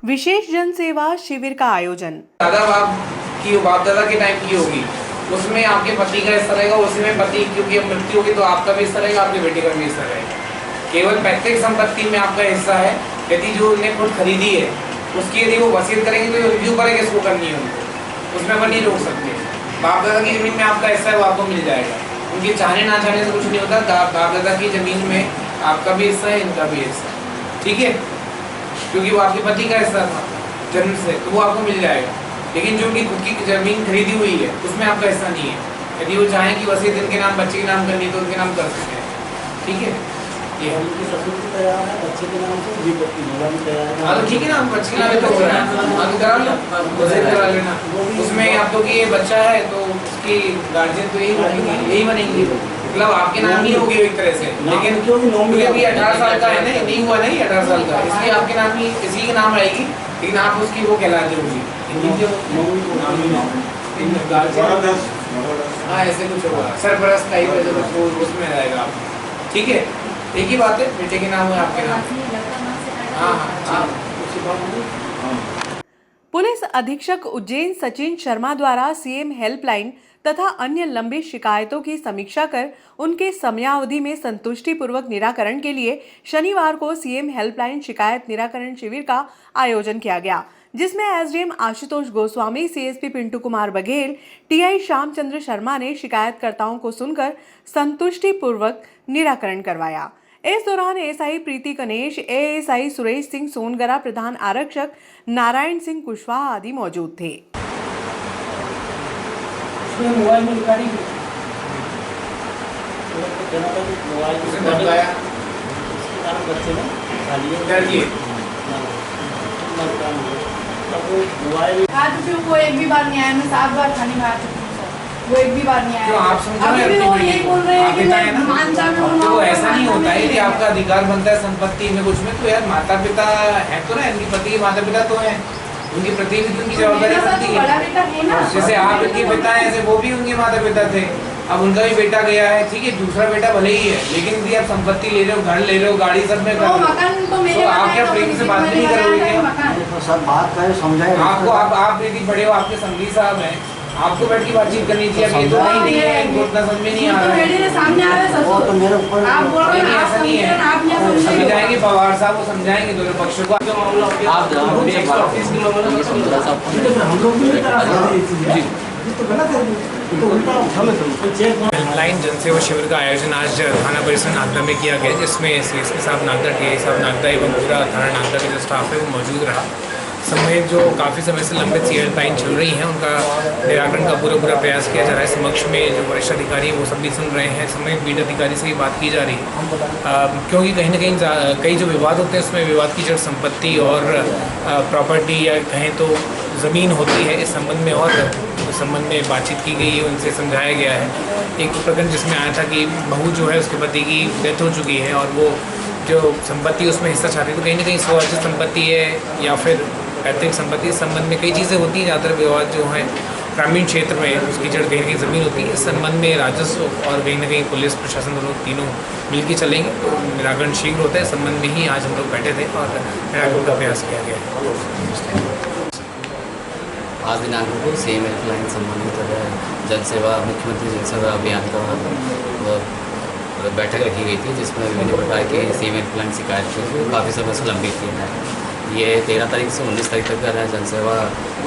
विशेष जन सेवा शिविर का आयोजन। दादा बाप दादा के टाइम की होगी, उसमें आपके पति का हिस्सा रहेगा, उसमें पति क्योंकि मृत्यु होगी तो आपका भी हिस्सा रहेगा, आपके बेटे का भी हिस्सा रहेगा। केवल पैतृक संपत्ति में आपका हिस्सा है। यदि जो उन्हें खुद खरीदी है उसकी यदि वो वसीयत करेंगे तो रिव्यू करेंगे इसको करनी है उनको, उसमें अपन नहीं रोक सकते। बाप दादा की ज़मीन में आपका हिस्सा है वो आपको मिल जाएगा। उनके चाहने ना चाहने से कुछ नहीं होता। बाप दादा की ज़मीन में आपका भी हिस्सा है, इनका भी हिस्सा है, ठीक है, क्योंकि वो आपके पति का हिस्सा था जन्म से, तो वो आपको मिल जाएगा। लेकिन जो उनकी खुद की ज़मीन खरीदी हुई है उसमें आपका हिस्सा नहीं है। यदि वो चाहें कि वसीयत इनके नाम बच्चे के नाम करनी तो उनके नाम कर सकते हैं, ठीक है। ये उनकी ससुर की तैयार है, बच्चे के नाम से भी तैयार है। हाँ तो ठीक है ना, बच्चे के नाम तो हो रहा है, हाँ तो करा लो, वसीयत करा लेना। उसमें आप तो कि ये बच्चा है तो उसकी गार्जियन तो यही बनेंगी, मतलब आपके नाम ही होगी एक तरह से। लेकिन क्योंकि अभी 18 साल का है ना, नहीं हुआ नहीं 18 साल का, इसलिए आपके नाम ही इसी के नाम रहेगी, लेकिन आप उसकी वो कहलाती होगी। हाँ ऐसे कुछ होगा, सरपरस्त टाइप है जो उसमें रहेगा आप, ठीक है। एक ही बात है, बेटे के नाम है आपके नाम। हाँ। पुलिस अधीक्षक उज्जैन सचिन शर्मा द्वारा सीएम हेल्पलाइन तथा अन्य लंबित शिकायतों की समीक्षा कर उनके समयावधि में संतुष्टिपूर्वक निराकरण के लिए शनिवार को सीएम हेल्पलाइन शिकायत निराकरण शिविर का आयोजन किया गया, जिसमें SDM Ashutosh Goswami, CSP Pintu Kumar Baghel, TI Shyamchandra Sharma ने शिकायतकर्ताओं को सुनकर संतुष्टिपूर्वक निराकरण करवाया। इस दौरान एएसआई प्रीति गणेश, एएसआई सुरेश सिंह सोनगरा, प्रधान आरक्षक नारायण सिंह कुशवाहा आदि मौजूद थे। मोबाइल में रिकॉर्डिंग बच्चे ने आज फिर वो एक भी बार नहीं आया। मैं 7 बार खाने में आ चुकी हूँ सर, वो एक भी बार नहीं आया। आप अभी भी वो यही बोल रहे हैं कि मैं मानसा में हूँ। तो ऐसा नहीं होता है, यदि आपका अधिकार बनता है संपत्ति में कुछ में, तो यार माता पिता है तो ना, इनके पति के माता पिता तो हैं, उनकी प्रतिनिधि उनकी जवाबदारी बनती है। जैसे आप इनके पिता हैं ऐसे वो भी उनके माता पिता थे, अब उनका भी बेटा गया है, ठीक है, दूसरा बेटा भले ही है, लेकिन यदि आप संपत्ति ले रहे हो, घर ले रहे हो, गाड़ी सब में कर रहे हो, तो आप क्या प्रेम से बात नहीं करोगे? सब बात करें समझाए आपको आप यदि बड़े हो, आपके संगी साहब हैं, आपको बैठ के बातचीत करनी चाहिए। अब ये तो नहीं है, इनको उतना समझ में नहीं आ रहा है। सामने आ रहा है वो तो मेरे ऊपर आप बोल रहे हैं, ऐसा नहीं है, समझाएंगे पवार साहब, वो समझाएंगे दोनों पक्षों को। हेल्पलाइन जनसेवा शिविर का आयोजन आज थाना परिसर नागदा में किया गया, जिसमें सीएसपी साहब नागदा, टीआई साहब नागदा एवं पूरा थाना नागदा का जो स्टाफ है वो मौजूद रहा। समेत जो काफ़ी समय से लंबित हेल्पलाइन चल रही हैं उनका निराकरण का पूरा प्रयास किया जा रहा है। समक्ष में जो वरिष्ठ अधिकारी हैं वो सब भी सुन रहे हैं, समेत बीट अधिकारी से भी बात की जा रही है, क्योंकि कहीं ना कहीं कई जो विवाद होते हैं उसमें विवाद की जड़ संपत्ति और प्रॉपर्टी या कहें तो ज़मीन होती है। इस संबंध में और संबंध में बातचीत की गई है, उनसे समझाया गया है। एक प्रकरण जिसमें आया था कि बहू जो है उसके पति की डेथ हो चुकी है और वो जो संपत्ति उसमें हिस्सा चाहती है, तो कहीं ना कहीं स्वआर्जित संपत्ति है या फिर पैतृक संपत्ति, इस संबंध में कई चीज़ें होती हैं। ज़्यादातर विवाद जो है ग्रामीण क्षेत्र में उसकी जड़ कहीं ना कहीं ज़मीन होती है। इस संबंध में राजस्व और कहीं ना कहीं पुलिस प्रशासन दोनों तीनों मिलकर चलेंगे तो निराकरण शीघ्र होता है। इस संबंध में ही आज हम लोग बैठे थे और निराकरण का प्रयास किया गया। आज दिनांक को सीएम हेल्पलाइन संबंधित जनसेवा मुख्यमंत्री जनसेवा अभियान का बैठक रखी गई थी, जिसमें विभिन्न प्रकार के सीएम हेल्पलाइन शिकायत काफ़ी समय से लंबित थी। ये 13 तारीख से 19 तारीख तक का जनसेवा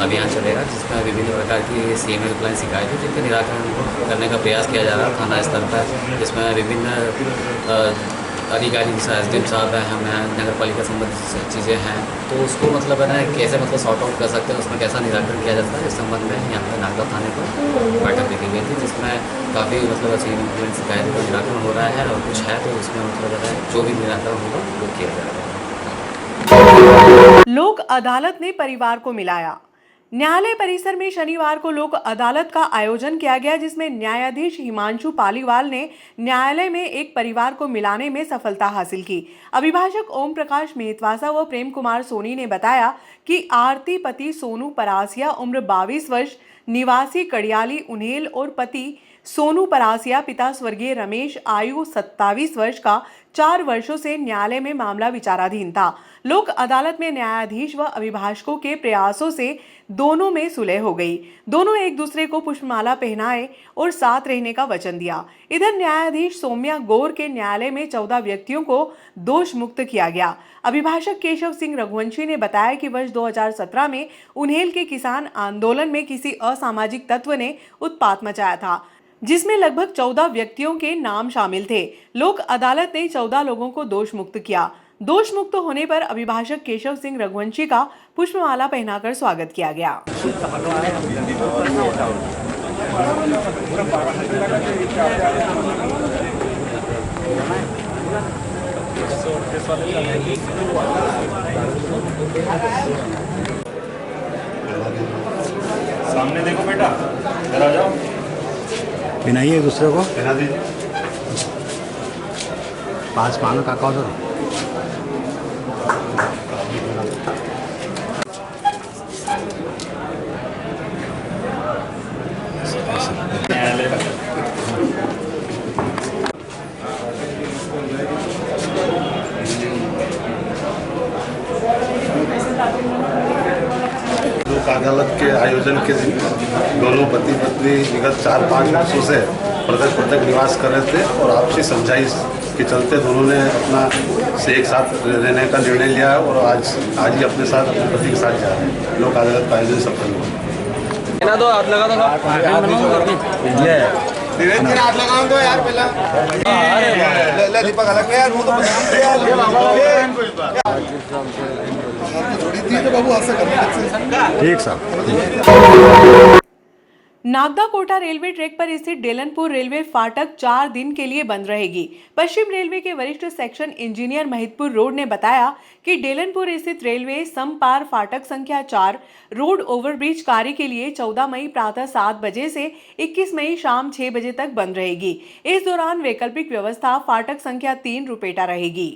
अभियान चलेगा, जिसमें विभिन्न प्रकार की सीएम हेल्पलाइन शिकायत है जिनके निराकरण करने का प्रयास किया जा रहा है थाना स्तर पर, जिसमें विभिन्न अधिकारी जैसे एसडीएम साहब हैं, हमें नगर पालिका संबंधित चीज़ें हैं, तो उसको मतलब है ना कैसे मतलब सॉर्ट आउट कर सकते हैं, उसमें कैसा निराकरण किया जाता है, इस संबंध में यहाँ पर नागदा थाने पर बैठक रखी गई थी, जिसमें काफ़ी मतलब अच्छी शिकायत का निराकरण हो रहा है और कुछ है तो उसमें मतलब है जो भी निराकरण होगा वो किया जाएगा। लोक अदालत ने परिवार को मिलाया। न्यायालय परिसर में शनिवार को लोक अदालत का आयोजन किया गया, जिसमें न्यायाधीश हिमांशु पालीवाल ने न्यायालय में एक परिवार को मिलाने में सफलता हासिल की। अभिभाषक ओम प्रकाश मेहतवासा व प्रेम कुमार सोनी ने बताया कि आरती पति सोनू परासिया, उम्र 22 वर्ष, निवासी कड़ियाली उन्हेल और पति सोनू परासिया पिता स्वर्गीय रमेश आयु 27 वर्ष का 4 वर्षों से न्यायालय में मामला विचाराधीन था। लोक अदालत में न्यायाधीश व अभिभाषकों के प्रयासों से दोनों में सुलह हो गई। दोनों एक दूसरे को पुष्पमाला पहनाए और साथ रहने का वचन दिया। इधर न्यायाधीश सौम्या गौर के न्यायालय में 14 व्यक्तियों को दोष मुक्त किया गया। अभिभाषक केशव सिंह रघुवंशी ने बताया कि वर्ष 2017 में उन्हेल के किसान आंदोलन में किसी असामाजिक तत्व ने उत्पात मचाया था, जिसमें लगभग 14 व्यक्तियों के नाम शामिल थे। लोक अदालत ने 14 लोगों को दोष मुक्त किया। दोष मुक्त होने पर अभिभाषक केशव सिंह रघुवंशी का पुष्पमाला पहनाकर स्वागत किया गया। सामने देखो बेटा, इधर आ जाओ। पहनाइए एक दूसरे को। पहना दीजिए। पास मानो काका उधर। लोक अदालत के आयोजन के दिन दोनों पति पत्नी विगत 4-5 वर्षों से पृथक पृथक निवास कर रहे थे और आपसी समझाई के चलते दोनों ने अपना से एक साथ रहने का निर्णय लिया है और आज ही अपने साथ अपने पति के साथ जा रहे हैं। लोक अदालत का आयोजन सफल हुआ। दो हाथ लगा दो, धीरे धीरे हाथ लगाओ दो यार। पहला दीपक अलग में यार, वो तो ठीक साहब। नागदा कोटा रेलवे ट्रैक पर स्थित डेलनपुर रेलवे फाटक 4 दिन के लिए बंद रहेगी। पश्चिम रेलवे के वरिष्ठ सेक्शन इंजीनियर महिदपुर रोड ने बताया कि डेलनपुर स्थित रेलवे समपार फाटक संख्या 4 रोड ओवरब्रिज कार्य के लिए 14 मई प्रातः 7 बजे से 21 मई शाम 6 बजे तक बंद रहेगी। इस दौरान वैकल्पिक व्यवस्था फाटक संख्या 3 रुपेटा रहेगी।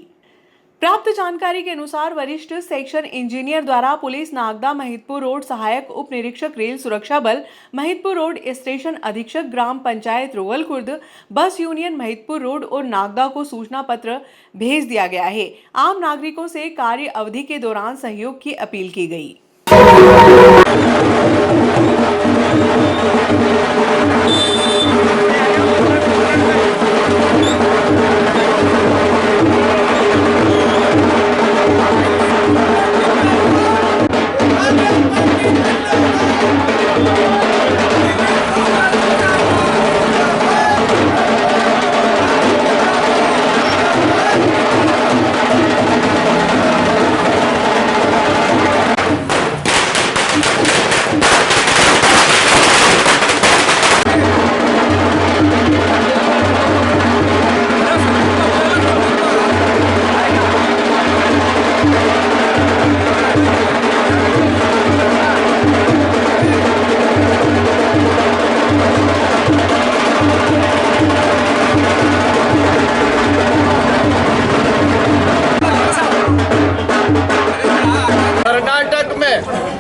प्राप्त जानकारी के अनुसार वरिष्ठ सेक्शन इंजीनियर द्वारा पुलिस नागदा महिदपुर रोड सहायक उप निरीक्षक रेल सुरक्षा बल महिदपुर रोड स्टेशन अधीक्षक ग्राम पंचायत रोवल खुर्द बस यूनियन महिदपुर रोड और नागदा को सूचना पत्र भेज दिया गया है। आम नागरिकों से कार्य अवधि के दौरान सहयोग की अपील की गई।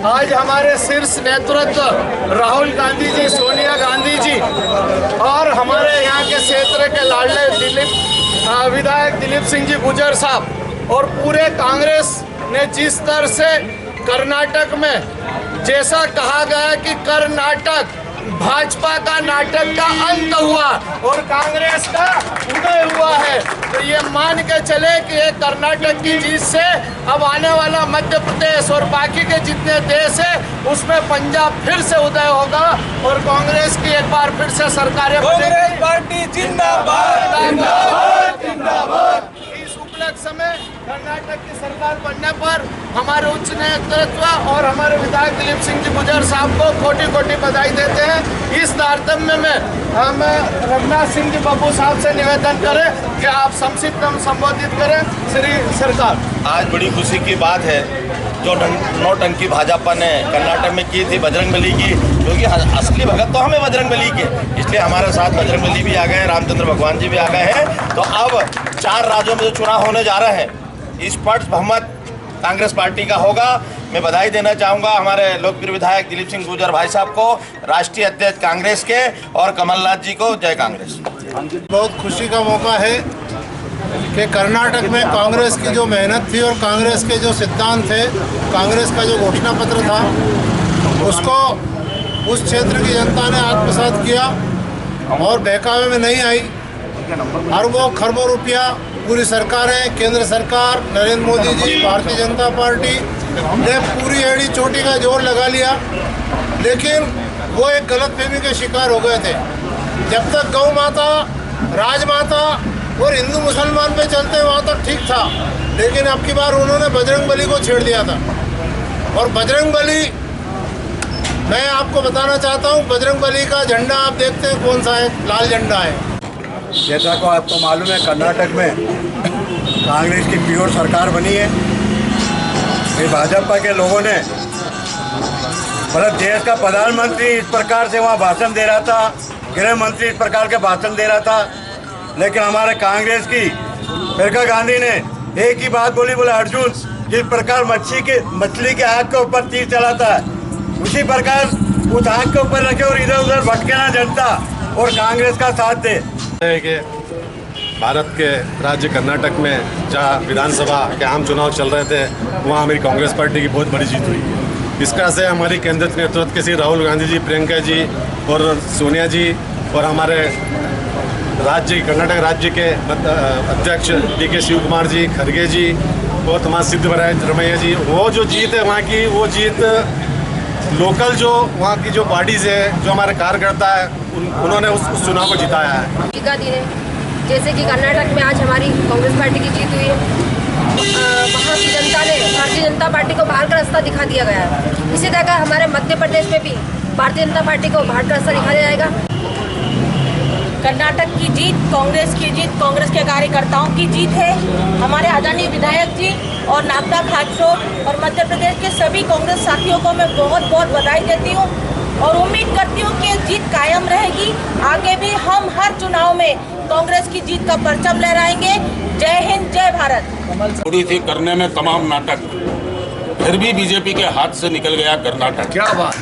आज हमारे शीर्ष नेतृत्व राहुल गांधी जी, सोनिया गांधी जी और हमारे यहाँ के क्षेत्र के लाडले विधायक दिलीप सिंह जी गुजर साहब और पूरे कांग्रेस ने जिस तरह से कर्नाटक में जैसा कहा गया कि कर्नाटक भाजपा का नाटक का अंत हुआ और कांग्रेस का उदय हुआ है, तो ये मान के चले कि ये कर्नाटक की जीत से अब आने वाला मध्य प्रदेश और बाकी के जितने देश है उसमें पंजाब फिर से उदय होगा और कांग्रेस की एक बार फिर से सरकारें कांग्रेस पार्टी जिंदाबाद जिंदाबाद जिंदाबाद। इस उपलक्ष्य समय कर्नाटक की सरकार बनने पर हमारे उच्च नेतृत्व और हमारे विधायक दिलीप सिंह जी गुजर साहब को कोटि कोटि बधाई देते हैं। इस तारतम्य में हम रघुनाथ सिंह जी बाबू साहब से निवेदन करें कि आप संक्षिप्त संबोधित करें श्री सरकार। आज बड़ी खुशी की बात है जो नौटंकी भाजपा ने कर्नाटक में की थी बजरंगबली की, क्योंकि असली भगत तो हमें बजरंगबली के, इसलिए हमारे साथ बजरंगबली भी आ गए, रामचंद्र भगवान जी भी आ गए हैं। तो अब 4 राज्यों में जो चुनाव होने जा रहे हैं, स्पष्ट बहुमत कांग्रेस पार्टी का होगा। मैं बधाई देना चाहूँगा हमारे लोकप्रिय विधायक दिलीप सिंह गुर्जर भाई साहब को, राष्ट्रीय अध्यक्ष कांग्रेस के, और कमलनाथ जी को। जय कांग्रेस। बहुत खुशी का मौका है कि कर्नाटक में कांग्रेस की जो मेहनत थी और कांग्रेस के जो सिद्धांत थे, कांग्रेस का जो घोषणा पत्र था, उसको उस क्षेत्र की जनता ने आत्मसात किया और बहकावे में नहीं आई। अरबों खरबों रुपया पूरी सरकारें, केंद्र सरकार, नरेंद्र मोदी जी, भारतीय जनता पार्टी ने पूरी एड़ी चोटी का जोर लगा लिया, लेकिन वो एक गलतफहमी के शिकार हो गए थे। जब तक गौ माता, राजमाता और हिंदू मुसलमान पे चलते वहाँ तक ठीक था, लेकिन अब की बार उन्होंने बजरंगबली को छेड़ दिया था। और बजरंगबली, मैं आपको बताना चाहता हूँ, बजरंगबली का झंडा आप देखते हैं कौन सा है, लाल झंडा है। जैसा को आपको मालूम है, कर्नाटक में कांग्रेस की प्योर सरकार बनी है। ये भाजपा के लोगों ने, मतलब देश का प्रधानमंत्री इस प्रकार से वहाँ भाषण दे रहा था, गृह मंत्री इस प्रकार के भाषण दे रहा था, लेकिन हमारे कांग्रेस की प्रियंका गांधी ने एक ही बात बोली, बोले अर्जुन जिस प्रकार मछली के आँख के ऊपर तीर चलाता है, उसी प्रकार उस आँख के ऊपर रखे और इधर उधर भटके ना जनता और कांग्रेस का साथ दे। कि भारत के राज्य कर्नाटक में जहाँ विधानसभा के आम चुनाव चल रहे थे, वहाँ हमारी कांग्रेस पार्टी की बहुत बड़ी जीत हुई। इसका से हमारी केंद्र नेतृत्व के श्री राहुल गांधी जी, प्रियंका जी और सोनिया जी, और हमारे कर्नाटक राज्य के अध्यक्ष DK शिव कुमार जी, खड़गे जी और तमाम सिद्धरमैया जी, वो जो जीत है वहाँ की, वो जीत लोकल जो वहाँ की जो पार्टीज है, जो हमारे कार्यकर्ता है, उन्होंने उस चुनाव को जिताया है। जैसे कि कर्नाटक में आज हमारी कांग्रेस पार्टी की जीत हुई है, वहाँ की जनता ने भारतीय जनता पार्टी को बाहर का रास्ता दिखा दिया गया है। इसी तरह हमारे मध्य प्रदेश में भी भारतीय जनता पार्टी को बाहर का रास्ता दिखाया जाएगा। कर्नाटक की जीत, कांग्रेस की जीत, कांग्रेस के कार्यकर्ताओं की जीत है। हमारे आदरणीय विधायक जी और नागदा खासरोड और मध्य प्रदेश के सभी कांग्रेस साथियों को मैं बहुत बहुत बधाई देती हूँ और उम्मीद करती हूँ कि जीत कायम रहेगी। आगे भी हम हर चुनाव में कांग्रेस की जीत का परचम लहराएंगे। जय हिंद, जय भारत। थोड़ी थी करने में तमाम नाटक, फिर भी बीजेपी के हाथ से निकल गया कर्नाटक। क्या बात।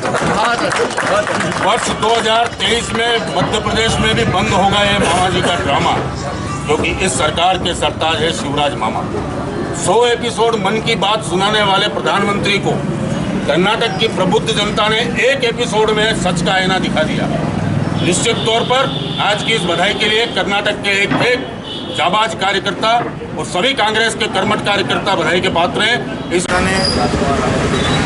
वर्ष 2023 में मध्य प्रदेश में भी बंद हो गया ये मामा जी का ड्रामा, क्योंकि इस सरकार के सरताज है शिवराज मामा। 100 एपिसोड मन की बात सुनाने वाले प्रधानमंत्री को कर्नाटक की प्रबुद्ध जनता ने एक एपिसोड में सच का आईना दिखा दिया। निश्चित तौर पर आज की इस बधाई के लिए कर्नाटक के एक जाबाज कार्यकर्ता और सभी कांग्रेस के कर्मठ कार्यकर्ता बधाई के पात्र हैं। इस ने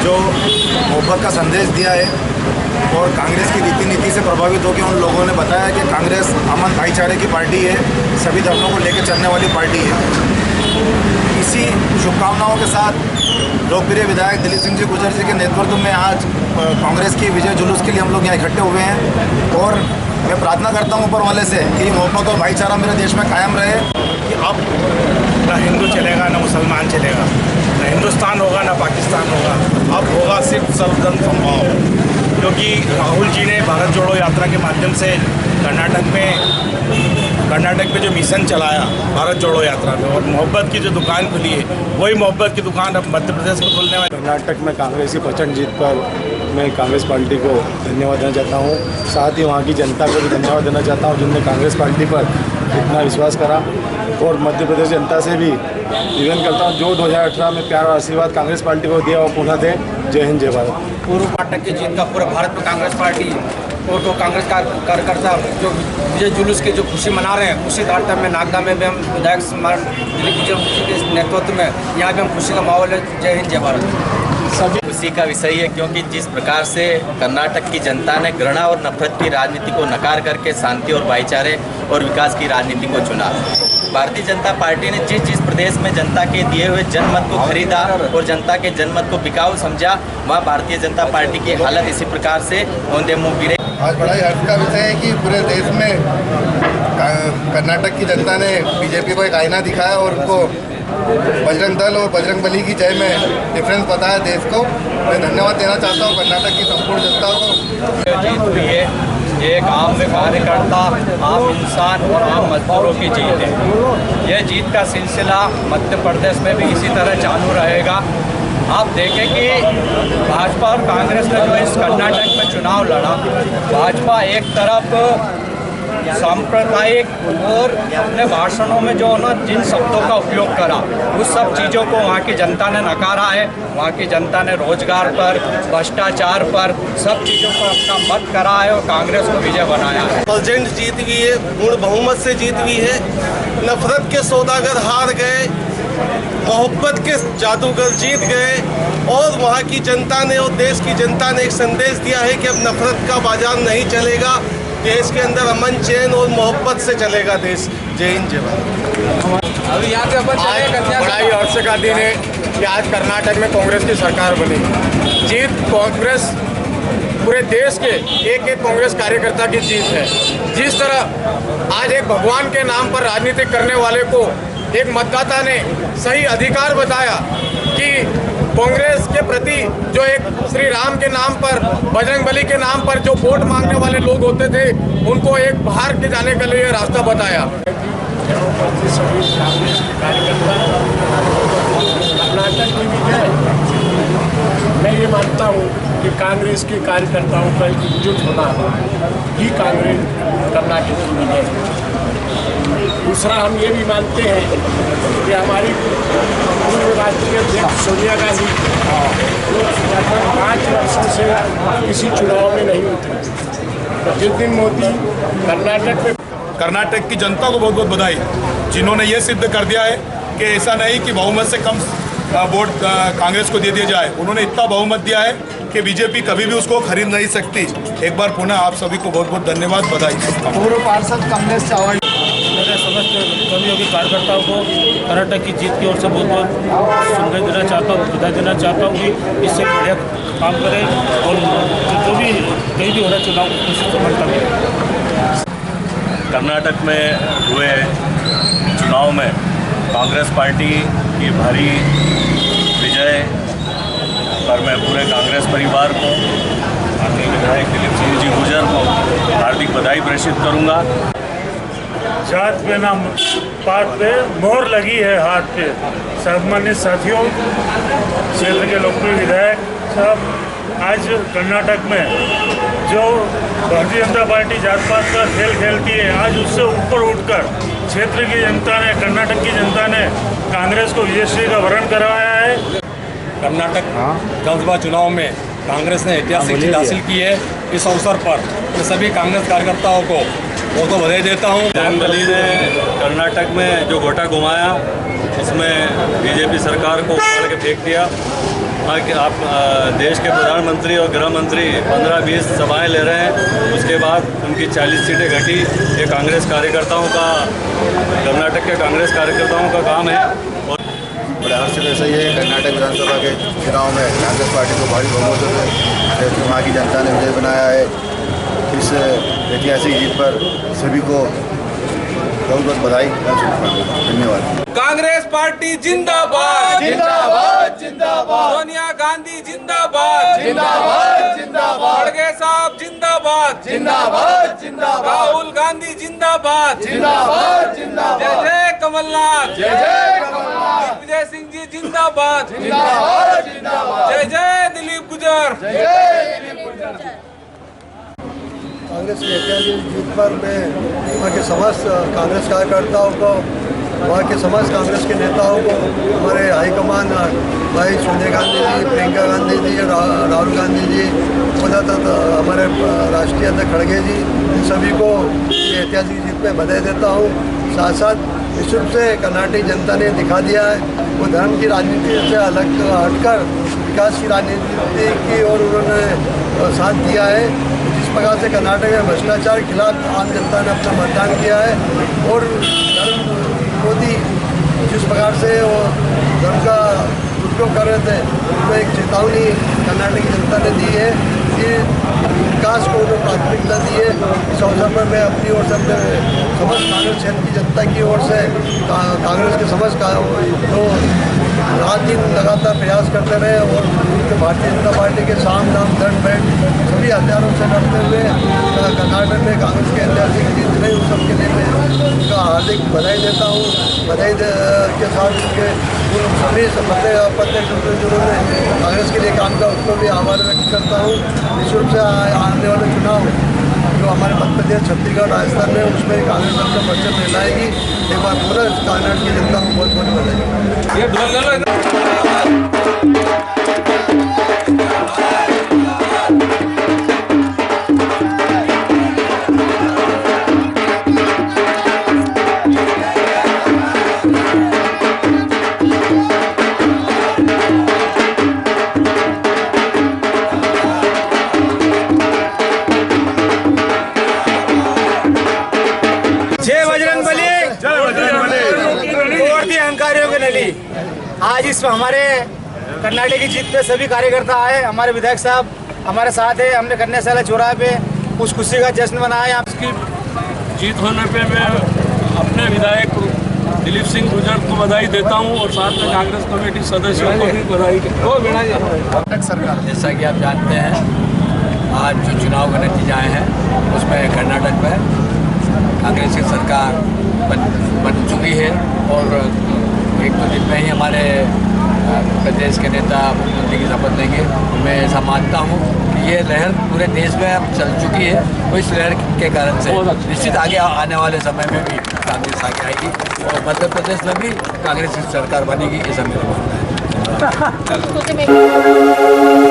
जो मोहब्बत का संदेश दिया है और कांग्रेस की रीति नीति से प्रभावित होकर उन लोगों ने बताया कि कांग्रेस अमन भाईचारे की पार्टी है, सभी धर्मों को लेकर चलने वाली पार्टी है। इसी शुभकामनाओं के साथ लोकप्रिय विधायक दिलीप सिंह जी गुर्जर जी के नेतृत्व में आज कांग्रेस की विजय जुलूस के लिए हम लोग यहाँ इकट्ठे हुए हैं और मैं प्रार्थना करता हूँ ऊपर वाले से कि ये मोहब्बत और भाईचारा मेरे देश में कायम रहे। कि अब ना हिंदू चलेगा ना मुसलमान चलेगा, ना हिंदुस्तान होगा ना पाकिस्तान होगा, अब होगा सिर्फ सर्वजन समभाव। क्योंकि राहुल जी ने भारत जोड़ो यात्रा के माध्यम से कर्नाटक में जो मिशन चलाया भारत जोड़ो यात्रा में, और मोहब्बत की जो दुकान खुली है, वही मोहब्बत की दुकान अब मध्य प्रदेश में खुलने वाली। कर्नाटक में कांग्रेस की प्रचंड जीत पर मैं कांग्रेस पार्टी को धन्यवाद देना चाहता हूँ, साथ ही वहाँ की जनता को भी धन्यवाद देना चाहता हूँ जिनने कांग्रेस पार्टी पर इतना विश्वास करा, और मध्य प्रदेश जनता से भी निवेदन करता हूँ जो 2018 में प्यार और आशीर्वाद कांग्रेस पार्टी को दिया वो पुनः दें। जय हिंद, जय भारत। पूर्व कर्नाटक की जीत का पूरा भारत में कांग्रेस पार्टी और जो कांग्रेस का कार्यकर्ता जो विजय जुलूस की जो खुशी मना रहे हैं, उसी तारतम्य में नागदा में भी हम विधायक दिलीप जी के नेतृत्व में यहाँ भी हम खुशी का माहौल है। जय हिंद, जय भारत। सभी खुशी का विषय है, क्योंकि जिस प्रकार से कर्नाटक की जनता ने घृणा और नफरत की राजनीति को नकार करके शांति और भाईचारे और विकास की राजनीति को चुना। भारतीय जनता पार्टी ने जिस प्रदेश में जनता के दिए हुए जनमत को खरीदा और जनता के जनमत को बिकाऊ समझा, वहाँ भारतीय जनता पार्टी की हालत इसी प्रकार से औंधे मुँह गिरे। आज बड़ा ही हर्ष का विषय है कि पूरे देश में कर्नाटक की जनता ने बीजेपी को एक आईना दिखाया और उनको बजरंग दल और बजरंग बली की जय में डिफरेंस बताया देश को। मैं धन्यवाद देना चाहता हूँ कर्नाटक की संपूर्ण जनता को। जीत हुई है, एक आम कार्यकर्ता, आम इंसान और आम मजदूरों की जीत है। यह जीत का सिलसिला मध्य प्रदेश में भी इसी तरह चालू रहेगा आप देखें कि भाजपा और कांग्रेस ने जो इस कर्नाटक में चुनाव लड़ा, भाजपा एक तरफ सांप्रदायिक और अपने भाषणों में जो ना जिन शब्दों का उपयोग करा, उस सब चीज़ों को वहाँ की जनता ने नकारा है। वहाँ की जनता ने रोजगार पर, भ्रष्टाचार पर, सब चीज़ों पर अपना मत करा है और कांग्रेस को विजय बनाया है। प्रचंड जीत हुई है, पूर्ण बहुमत से जीत हुई है। नफरत के सौदागर हार गए, मोहब्बत के जादूगर जीत गए और वहाँ की जनता ने और देश की जनता ने एक संदेश दिया है कि अब नफरत का बाजार नहीं चलेगा, देश के अंदर अमन चैन और मोहब्बत से चलेगा देश। जय हिंद जय भारत। अभी यहाँ से अपन बड़ा ही हर्ष का दिन है कि आज कर्नाटक में कांग्रेस की सरकार बनी। जीत कांग्रेस पूरे देश के एक एक कांग्रेस कार्यकर्ता की जीत है। जिस तरह आज एक भगवान के नाम पर राजनीति करने वाले को एक मतदाता ने सही अधिकार बताया कि कांग्रेस के प्रति जो एक श्री राम के नाम पर, बजरंगबली के नाम पर जो वोट मांगने वाले लोग होते थे, उनको एक बाहर के जाने के लिए रास्ता बताया। सभी कांग्रेस के कार्यकर्ता कर्नाटक की विजय, मैं ये मानता हूँ कि कांग्रेस के कार्यकर्ताओं का एकजुट होना ही कांग्रेस कर्नाटक की विजय है। दूसरा, हम ये भी मानते हैं कि हमारी पूर्व राष्ट्रीय अध्यक्ष सोनिया गांधी लगभग 5 वर्षों से किसी चुनाव में नहीं उतरी। जिस दिन मोदी कर्नाटक की जनता को बहुत बहुत बधाई, जिन्होंने ये सिद्ध कर दिया है कि ऐसा नहीं कि बहुमत से कम वोट कांग्रेस को दे दिया जाए। उन्होंने इतना बहुमत दिया है कि बीजेपी कभी भी उसको खरीद नहीं सकती। एक बार पुनः आप सभी को बहुत बहुत धन्यवाद, बधाई। पूर्व पार्षद कमलेश चावल मेरे समस्त सहयोगी कार्यकर्ताओं को कर्नाटक की जीत की ओर से बहुत बहुत शुभकामनाएं देना चाहता हूँ, बधाई देना चाहता हूँ कि इससे बढ़िया काम करें और जो भी कहीं भी हो रहा चुनाव उसको सफलता मिले। कर्नाटक में हुए चुनाव में कांग्रेस पार्टी की भारी विजय पर मैं पूरे कांग्रेस परिवार को, माननीय विधायक दिलीप सिंह जी गुजर को हार्दिक बधाई प्रेषित करूंगा। जात पे ना पात पे मोहर लगी है हाथ पे। सम्मानित साथियों, क्षेत्र के लोकप्रिय विधायक साहब, आज कर्नाटक में जो भारतीय जनता पार्टी जात पात का खेल खेलती है, आज उससे ऊपर उठकर क्षेत्र की जनता ने, कर्नाटक की जनता ने कांग्रेस को विजयश्री का वरण करवाया है। कर्नाटक विधानसभा चुनाव में कांग्रेस ने ऐतिहासिक जीत हासिल की है। इस अवसर पर मैं सभी कांग्रेस कार्यकर्ताओं को बहुत बहुत बधाई देता हूँ। बजरंगबली ने कर्नाटक में जो गोटा घुमाया, उसमें बीजेपी सरकार को उखाड़ के फेंक दिया। कि आप देश के प्रधानमंत्री और गृह मंत्री 15-20 सभाएं ले रहे हैं, उसके बाद उनकी 40 सीटें घटी। ये कांग्रेस कार्यकर्ताओं का, कर्नाटक के कांग्रेस कार्यकर्ताओं का काम है। और बड़े हर्ष से सही है, कर्नाटक विधानसभा के चुनाव में कांग्रेस पार्टी को भारी बहुमत से वहाँ की जनता ने विजय बनाया है। इस ऐतिहासिक जीत पर सभी को बहुत बहुत बधाई और शुभकामनाएं। धन्यवाद। कांग्रेस पार्टी जिंदाबाद जिंदाबाद जिंदाबाद, सोनिया गांधी जिंदाबाद जिंदाबाद जिंदाबाद, खड़गे साहब जिंदाबाद जिंदाबाद जिंदाबाद, राहुल गांधी जिंदाबाद जिंदाबाद जिंदाबाद, जय जय कमलनाथ जय जय कमलनाथ, दिग्विजय सिंह जी जिंदाबाद जिंदाबाद जिंदाबाद, जय जय दिलीप गुजर जय जय दिलीप गुजर। कांग्रेस की ऐतिहासिक जीत पर मैं वहाँ के समस्त कांग्रेस कार्यकर्ताओं को, वहाँ के समस्त कांग्रेस के नेताओं को, हमारे हाईकमान भाई सोनिया गांधी जी, प्रियंका गांधी जी, राहुल गांधी जी, हमारे राष्ट्रीय अध्यक्ष खड़गे जी, इन सभी को ये ऐतिहासिक जीत पे बधाई देता हूँ। साथ साथ निश्चित रूप से कर्नाटक जनता ने दिखा दिया है वो धर्म की राजनीति से अलग हटकर विकास की राजनीति की और उन्होंने साथ दिया है। जिस प्रकार से कर्नाटक में भ्रष्टाचार के खिलाफ आम जनता ने अपना मतदान किया है और धर्म विरोधी जिस प्रकार से वो धर्म का उपयोग कर रहे थे, उनको एक चेतावनी कर्नाटक की जनता ने दी है कि विकास को जो प्राथमिकता दी है। इस अवसर पर मैं अपनी ओर से अपने समस्त कांग्रेस क्षेत्र की जनता की ओर से कांग्रेस के समस्त जो रात दिन लगातार प्रयास करते रहे और भारतीय जनता पार्टी के साम दाम दंड बैठ सभी हथियारों से लड़ते हुए कर्नाटक में कांग्रेस की ऐतिहासिक जीत रही, उस सबके लिए मैं उनका हार्दिक बधाई देता हूँ। बधाई के साथ उनके सभी प्रत्यक्ष रूप से जिन्होंने कांग्रेस के लिए काम किया उसको भी आभार व्यक्त करता हूँ। निश्चित रूप से आने वाले चुनाव जो हमारे मध्य प्रदेश, छत्तीसगढ़, राजस्थान में उसमें कांग्रेस दल का परचम फैलाएगी। एक बार पूरा कर्नाटक की जनता को बहुत बहुत बधाई। आज इस हमारे कर्नाटक की जीत पे सभी कार्यकर्ता आए, हमारे विधायक साहब हमारे साथ है। हमने कन्याशाला चौराहे पे कुछ खुशी का जश्न मनाया। इसकी जीत होने पे मैं अपने विधायक दिलीप सिंह गुजर को बधाई देता हूं और साथ में कांग्रेस कमेटी सदस्यों को भी बधाई सरकार। जैसा कि आप जानते हैं आज जो चुनाव का नतीजा आए हैं उसमें कर्नाटक में कांग्रेस की सरकार बन चुकी है और एक दो दिन में ही हमारे प्रदेश के नेता मुख्यमंत्री की शपथ लेंगे। मैं ऐसा मानता हूँ कि ये लहर पूरे देश में अब चल चुकी है और इस लहर के कारण से निश्चित आगे आने वाले समय में भी कांग्रेस आगे आएगी और मध्य प्रदेश में भी कांग्रेस की सरकार बनेगी, ऐसा मेरा मानना है।